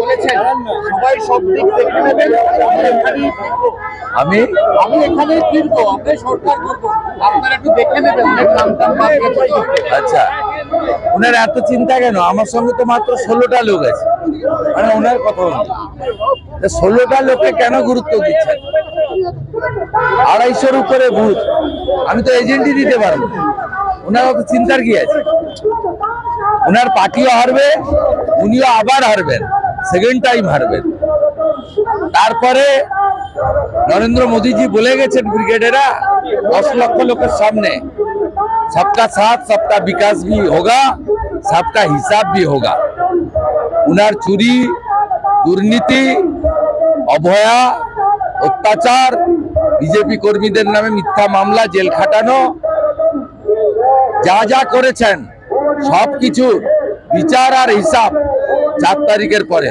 বলেছেন সবাই সব দিক দেখে নেবেন, আমি এখানে ফিরবো, আমরা সরকার করবো, আপনারা একটু দেখে নেবেন। আচ্ছা, ওনার এত চিন্তা কেন? আমার সঙ্গে তো মাত্র 16টা লোক আছে, মানে ওনার কথা 16টা লোকে কেন গুরুত্ব দিচ্ছেন? 250-র উপরে বুথ, আমি তো এজেন্টই দিতে পারবো। ওনার অত চিন্তার কি আছে? ওনার পার্টিও হারবে, উনিও আবার হারবেন, সেকেন্ড টাইম হারবেন। তারপরে নরেন্দ্র মোদীজি বলে গেছেন ব্রিগেডেরা 10 লক্ষ লোকের সামনে, सबका साथ सबका विकास भी होगा, सबका हिसाब भी होगा। उनार चुरी, दुर्नीति, अभया, अत्याचार, बीजेपी कर्मीদের নামে মিথ্যা মামলা, জেল খাটানো, যা যা করেছেন সবকিছু বিচার আর হিসাব 4 তারিখের পরে।